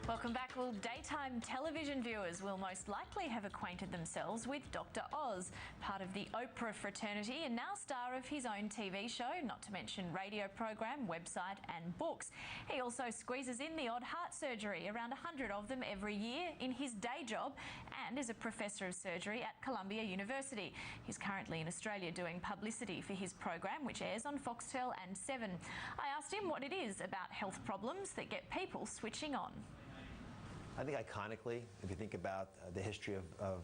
Welcome back. Well, daytime television viewers will most likely have acquainted themselves with Dr. Oz, part of the Oprah fraternity and now star of his own TV show, not to mention radio program, website and books. He also squeezes in the odd heart surgery, around 100 of them every year, in his day job, and is a professor of surgery at Columbia University. He's currently in Australia doing publicity for his program, which airs on Foxtel and 7. I asked him what it is about health problems that get people switching on. I think iconically, if you think about the history of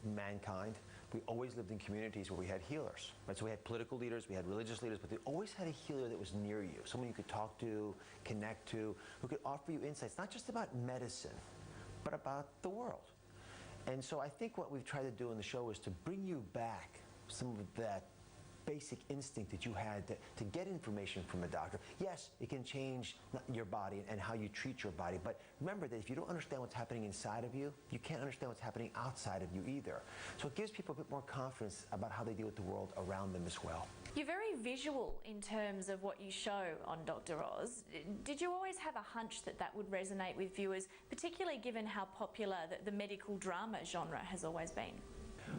mankind, we always lived in communities where we had healers. Right? So we had political leaders, we had religious leaders, but they always had a healer that was near you, someone you could talk to, connect to, who could offer you insights, not just about medicine, but about the world. And so I think what we've tried to do in the show is to bring you back some of that basic instinct that you had to get information from a doctor. Yes, it can change your body and how you treat your body, but remember that if you don't understand what's happening inside of you, you can't understand what's happening outside of you either. So it gives people a bit more confidence about how they deal with the world around them as well. You're very visual in terms of what you show on Dr. Oz. Did you always have a hunch that that would resonate with viewers, particularly given how popular the medical drama genre has always been?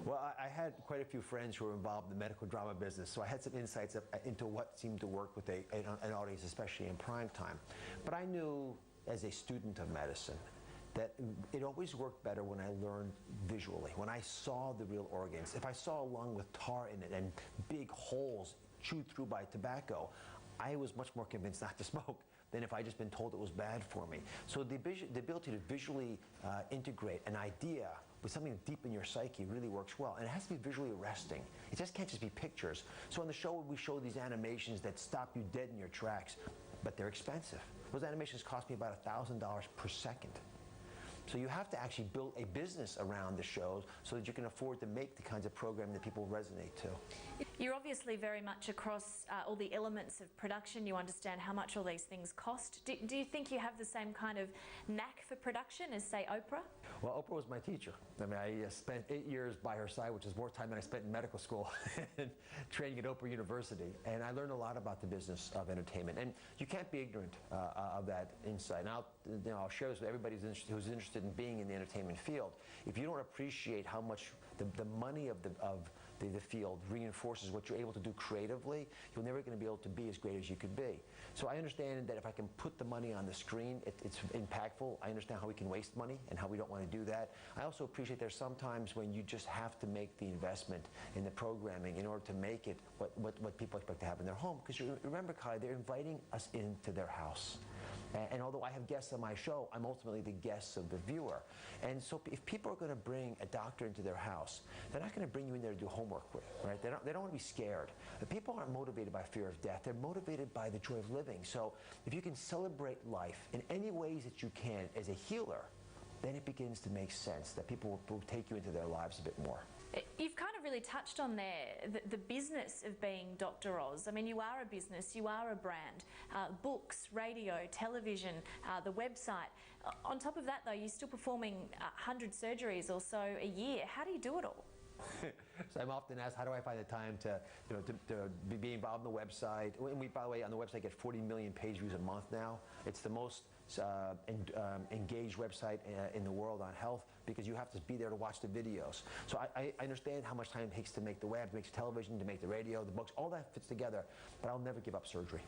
Well, I had quite a few friends who were involved in the medical drama business, so I had some insights into what seemed to work with an audience, especially in prime time. But I knew, as a student of medicine, that it always worked better when I learned visually, when I saw the real organs. If I saw a lung with tar in it and big holes chewed through by tobacco, I was much more convinced not to smoke than if I just been told it was bad for me. So the ability to visually integrate an idea with something deep in your psyche really works well. And it has to be visually arresting. It just can't just be pictures. So on the show, we show these animations that stop you dead in your tracks, but they're expensive. Those animations cost me about $1,000 per second. So you have to actually build a business around the shows so that you can afford to make the kinds of programming that people resonate to. You're obviously very much across all the elements of production. You understand how much all these things cost. Do you think you have the same kind of knack for production as, say, Oprah? Well, Oprah was my teacher. I mean, I spent 8 years by her side, which is more time than I spent in medical school and training at Oprah University. And I learned a lot about the business of entertainment. And you can't be ignorant of that insight. And I'll share this with everybody who's interested in being in the entertainment field. If you don't appreciate how much the money of the field reinforces what you're able to do creatively, you're never going to be able to be as great as you could be. So I understand that if I can put the money on the screen, it's impactful. I understand how we can waste money and how we don't want to do that. I also appreciate there's sometimes when you just have to make the investment in the programming in order to make it what people expect to have in their home. Because you remember, Kai, they're inviting us into their house. And although I have guests on my show, I'm ultimately the guests of the viewer. And so if people are going to bring a doctor into their house, they're not going to bring you in there to do homework with, right? They don't want to be scared. The people aren't motivated by fear of death. They're motivated by the joy of living. So if you can celebrate life in any ways that you can as a healer, then it begins to make sense that people will take you into their lives a bit more. You've kind of really touched on there the business of being Dr. Oz. I mean, you are a business, you are a brand. Books, radio, television, the website. On top of that, though, you're still performing 100 surgeries or so a year. How do you do it all? So I'm often asked, how do I find the time to be involved in the website? And we, by the way, on the website get 40 million page views a month now. It's the most engaged website in the world on health because you have to be there to watch the videos. So I understand how much time it takes to make the web, to make the television, to make the radio, the books, all that fits together, but I'll never give up surgery.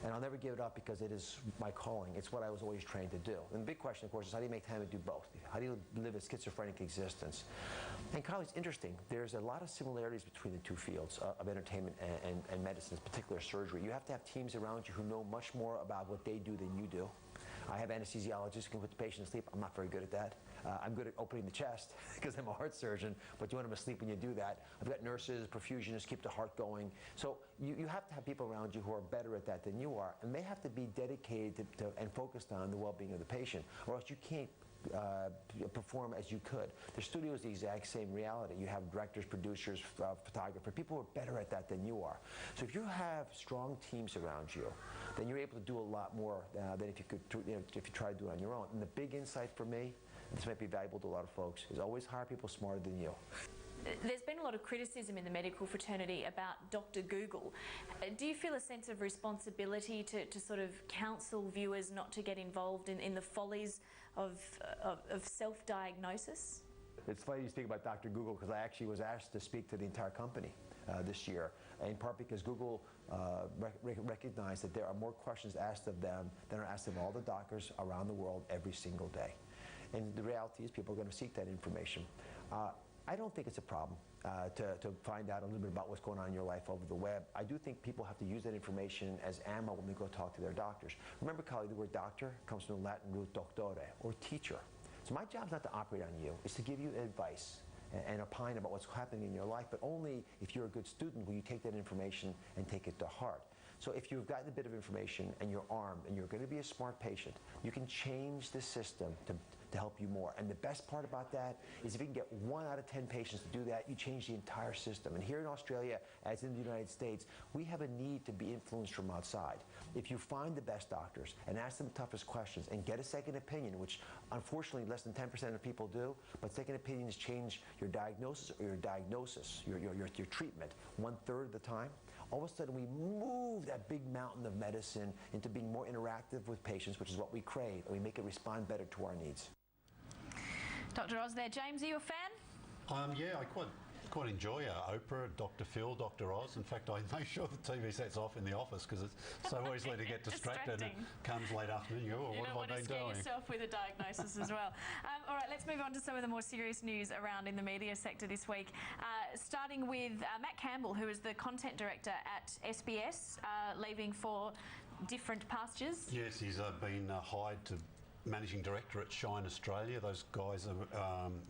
And I'll never give it up because it is my calling. It's what I was always trained to do. And the big question, of course, is how do you make time to do both? How do you live a schizophrenic existence? And Kyle, it's interesting. There's a lot of similarities between the two fields of entertainment and medicine, in particular surgery. You have to have teams around you who know much more about what they do than you do. I have anesthesiologists who can put the patient to sleep. I'm not very good at that. I'm good at opening the chest because I'm a heart surgeon, but you want them to sleep when you do that. I've got nurses, perfusionists, keep the heart going. So you have to have people around you who are better at that than you are, and they have to be dedicated to and focused on the well-being of the patient, or else you can't perform as you could. The studio is the exact same reality. You have directors, producers, photographers, people who are better at that than you are. So if you have strong teams around you, then you're able to do a lot more than if you could, if you try to do it on your own. And the big insight for me, and this might be valuable to a lot of folks, is always hire people smarter than you. there's been a lot of criticism in the medical fraternity about Dr. Google. Do you feel a sense of responsibility to sort of counsel viewers not to get involved in the follies of self-diagnosis? It's funny you speak about Dr. Google, because I actually was asked to speak to the entire company this year, in part because Google recognized that there are more questions asked of them than are asked of all the doctors around the world every single day. And the reality is people are going to seek that information. I don't think it's a problem to find out a little bit about what's going on in your life over the web. I do think people have to use that information as ammo when they go talk to their doctors. Remember, colleague, the word doctor comes from the Latin root doctore, or teacher. So my job is not to operate on you, it's to give you advice and opine about what's happening in your life, but only if you're a good student will you take that information and take it to heart. So if you've gotten a bit of information and you're armed and you're going to be a smart patient, you can change the system to help you more. And the best part about that is if you can get 1 out of 10 patients to do that, you change the entire system. And here in Australia, as in the United States, we have a need to be influenced from outside. If you find the best doctors and ask them the toughest questions and get a second opinion, which unfortunately less than 10% of people do, but second opinions change your diagnosis or your treatment 1/3 of the time, all of a sudden we move that big mountain of medicine into being more interactive with patients, which is what we crave, and we make it respond better to our needs. Dr. Oz there. James, are you a fan? Yeah, I quite enjoy Oprah, Dr. Phil, Dr. Oz. In fact, I make sure the TV set's off in the office because it's so easily to get distracted. And it comes late afternoon, you go, oh, what have I been doing? You don't want to scare yourself with a diagnosis as well. All right, let's move on to some of the more serious news around in the media sector this week. Starting with Matt Campbell, who is the content director at SBS, leaving for different pastures. Yes, he's been hired to Managing Director at Shine Australia. Those guys,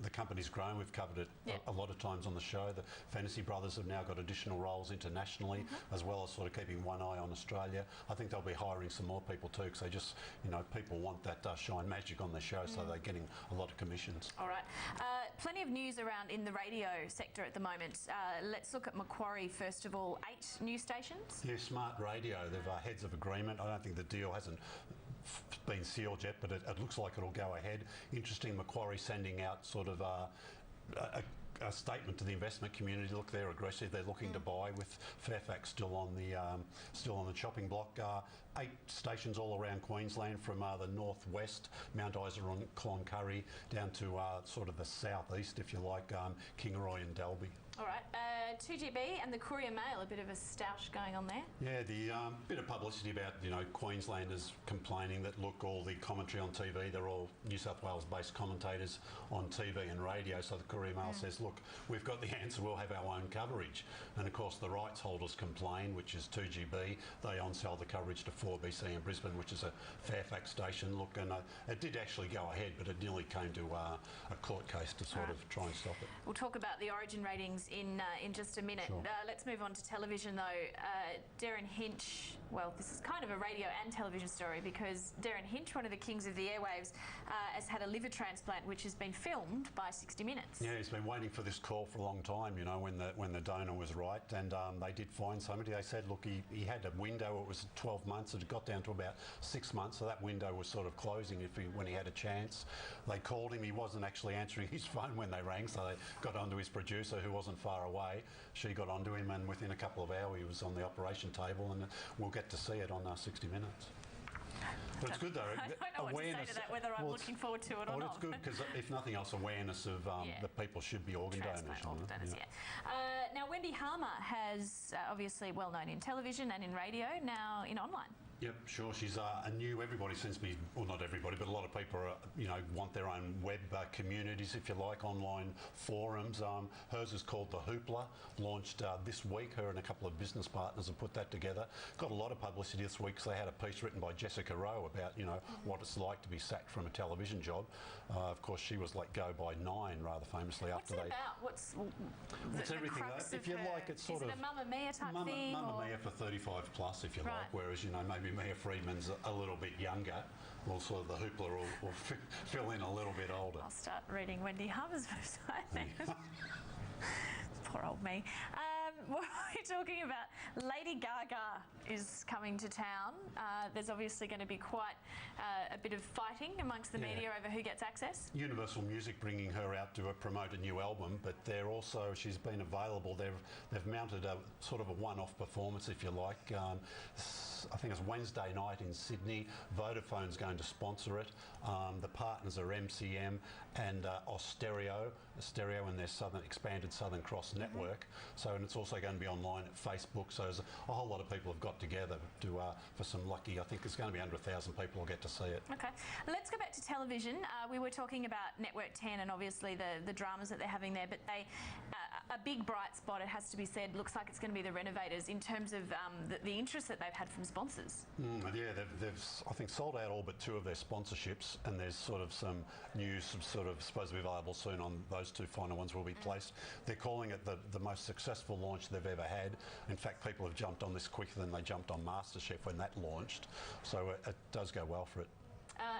the company's grown. We've covered it a lot of times on the show. The Fantasy Brothers have now got additional roles internationally, as well as sort of keeping one eye on Australia. I think they'll be hiring some more people too, because they just, people want that Shine magic on their show, so they're getting a lot of commissions. All right. Plenty of news around in the radio sector at the moment. Let's look at Macquarie first of all. 8 news stations? Yeah, Smart Radio. They've heads of agreement. I don't think the deal hasn't been sealed yet, but it looks like it'll go ahead. Interesting, Macquarie sending out sort of a statement to the investment community. Look, they're aggressive. They're looking to buy, with Fairfax still on the chopping block. 8 stations all around Queensland, from the northwest, Mount Isa and Cloncurry, down to sort of the southeast, if you like, Kingaroy and Dalby. All right. 2GB and the Courier Mail, a bit of a stoush going on there. Yeah, the bit of publicity about, Queenslanders complaining that, look, all the commentary on TV, they're all New South Wales-based commentators on TV and radio. So the Courier Mail says, look, we've got the answer, we'll have our own coverage. And of course the rights holders complain, which is 2GB. They on-sell the coverage to 4BC in Brisbane, which is a Fairfax station. Look, and it did actually go ahead, but it nearly came to a court case to sort of try and stop it. We'll talk about the Origin ratings in just a minute. Sure. Let's move on to television though. Darren Hinch, well, this is kind of a radio and television story, because Darren Hinch, one of the kings of the airwaves, has had a liver transplant which has been filmed by 60 Minutes. Yeah, he's been waiting for this call for a long time, when the donor was right, and they did find somebody. They said, look, he had a window, it was 12 months, it got down to about 6 months, so that window was sort of closing when he had a chance. They called him, he wasn't actually answering his phone when they rang, so they got onto his producer, who wasn't far away. She got onto him, and within a couple of hours he was on the operation table, and we'll get to see it on 60 Minutes. But it's good though. I don't know what to say to that, whether I'm looking forward to it or not. Well, it's good because if nothing else, awareness of that people should be organ donors. Now, Wendy Harmer has obviously well known in television and in radio, now in online. Yep, sure. She's a new. Everybody seems to be, well, not everybody, but a lot of people are, want their own web communities, if you like, online forums. Hers is called The Hoopla, launched this week. Her and a couple of business partners have put that together. Got a lot of publicity this week, because they had a piece written by Jessica Rowe about, what it's like to be sacked from a television job. Of course, she was let go by Nine, rather famously. What's after it about? What's the everything, crux if you like, it's sort of... Is it a Mamma Mia type thing? Mamma Mia for 35 plus, if you like, whereas, maybe Mia Freedman's a little bit younger. Well, sort of the Hoopla will fill in a little bit older. I'll start reading Wendy Harmer's website then. Poor old me. We're talking about Lady Gaga is coming to town. There's obviously going to be quite a bit of fighting amongst the media over who gets access. Universal Music bringing her out to promote a new album, but they're also, she's been available. They've mounted a sort of a one-off performance, if you like. I think it's Wednesday night in Sydney. Vodafone's going to sponsor it. The partners are MCM and Austereo and their expanded Southern Cross network. So, and it's also going to be online at Facebook. So there's a whole lot of people have got together to for some lucky. I think it's going to be under 1,000 people will get to see it. Okay, let's go back to television. We were talking about Network 10 and obviously the dramas that they're having there, but they a big bright spot, it has to be said, looks like it's going to be the Renovators in terms of the interest that they've had from sponsors. Yeah, they've I think sold out all but 2 of their sponsorships, and there's sort of some news sort of supposed to be available soon on those 2 final ones will be placed. They're calling it the most successful launch they've ever had. In fact, people have jumped on this quicker than they jumped on MasterChef when that launched. So it does go well for it.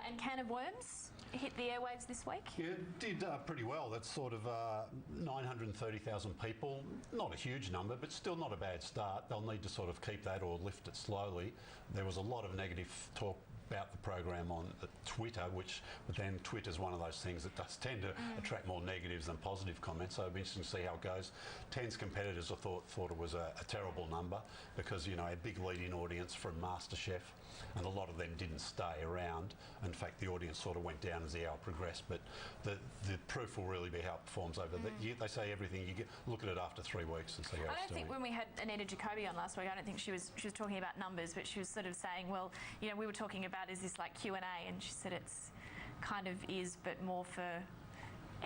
And Can of Worms hit the airwaves this week? Yeah, it did pretty well. That's sort of 930,000 people. Not a huge number, but still not a bad start. They'll need to sort of keep that or lift it slowly. There was a lot of negative talk about the program on Twitter, but then Twitter's one of those things that does tend to attract more negatives than positive comments. So it'll be interesting to see how it goes. 10's competitors I thought it was a terrible number because, you know, a big lead-in audience from MasterChef, and a lot of them didn't stay around. In fact, the audience sort of went down as the hour progressed, but the proof will really be how it performs over the year. They say everything, you look at it after 3 weeks and see how it's doing. I don't think when we had Anita Jacoby on last week, I don't think she was talking about numbers, but she was sort of saying, well, you know, we were talking about is this like Q&A, and she said it's kind of is, but more for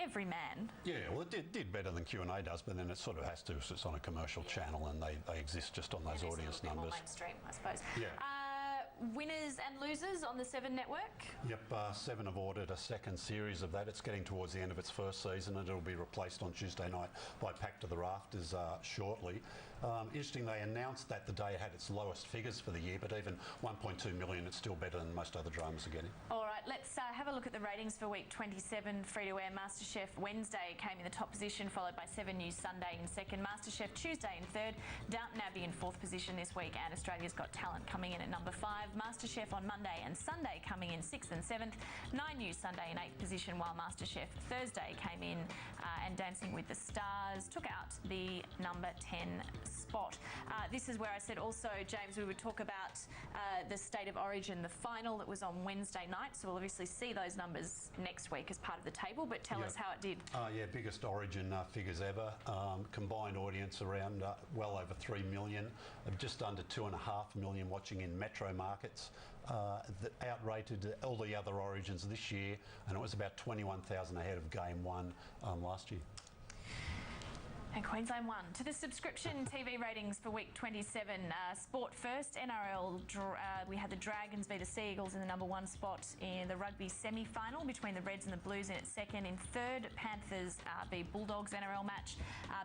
every man. Yeah, well, it did better than Q&A does, but then it sort of has to, so it's on a commercial channel and they exist just on those audience numbers. More mainstream, I suppose. Yeah. Winners and losers on the 7 network? Yep, 7 have ordered a second series of that. It's getting towards the end of its first season and it'll be replaced on Tuesday night by Packed to the Rafters shortly. Interesting, they announced that the day it had its lowest figures for the year, but even 1.2 million, it's still better than most other dramas are getting. All right, let's have a look at the ratings for week 27. Free-to-air MasterChef Wednesday came in the top position, followed by 7 News Sunday in second, MasterChef Tuesday in third, Downton Abbey in fourth position this week, and Australia's Got Talent coming in at number 5. MasterChef on Monday and Sunday coming in 6th and 7th, 9 News Sunday in 8th position, while MasterChef Thursday came in and Dancing with the Stars took out the number 10 spot. This is where I said also, James, we would talk about the State of Origin, the final that was on Wednesday night, so we'll obviously see those numbers next week as part of the table, but tell us how it did. Yeah, biggest Origin figures ever. Combined audience around well over 3 million, just under 2.5 million watching in metro markets. That outrated all the other Origins this year, and it was about 21,000 ahead of Game 1 last year. And Queensland won. To the subscription TV ratings for week 27. Sport first, NRL, we had the Dragons v the Sea-Eagles in the number 1 spot in the rugby semi-final between the Reds and the Blues in its second. In third, Panthers v Bulldogs NRL match.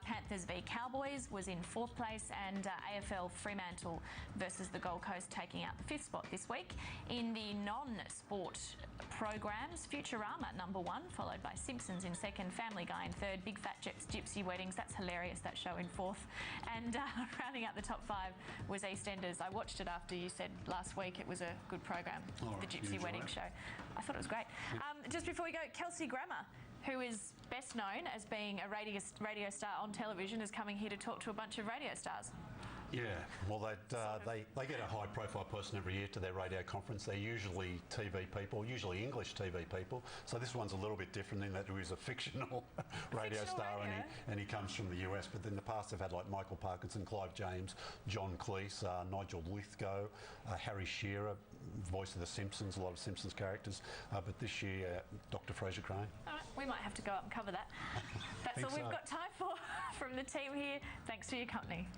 Panthers v Cowboys was in 4th place, and AFL Fremantle versus the Gold Coast taking out the 5th spot this week. In the non-sport programs, Futurama number 1, followed by Simpsons in second, Family Guy in third, Big Fat Jets Gypsy Weddings, that's hilarious, that show, in 4th. And rounding out the top 5 was EastEnders. I watched it after you said last week it was a good program, the Gypsy Wedding show. I thought it was great. Just before we go, Kelsey Grammer, who is best known as being a radio star on television, is coming here to talk to a bunch of radio stars. Yeah, well, they get a high-profile person every year to their radio conference. They're usually TV people, usually English TV people. So this one's a little bit different in that he was a fictional radio star, and he comes from the US. But in the past, they've had like Michael Parkinson, Clive James, John Cleese, Nigel Lithgow, Harry Shearer, voice of The Simpsons, a lot of Simpsons characters. But this year, Dr. Fraser Crane. All right, we might have to go up and cover that. That's all we've got time for from the team here. Thanks for your company.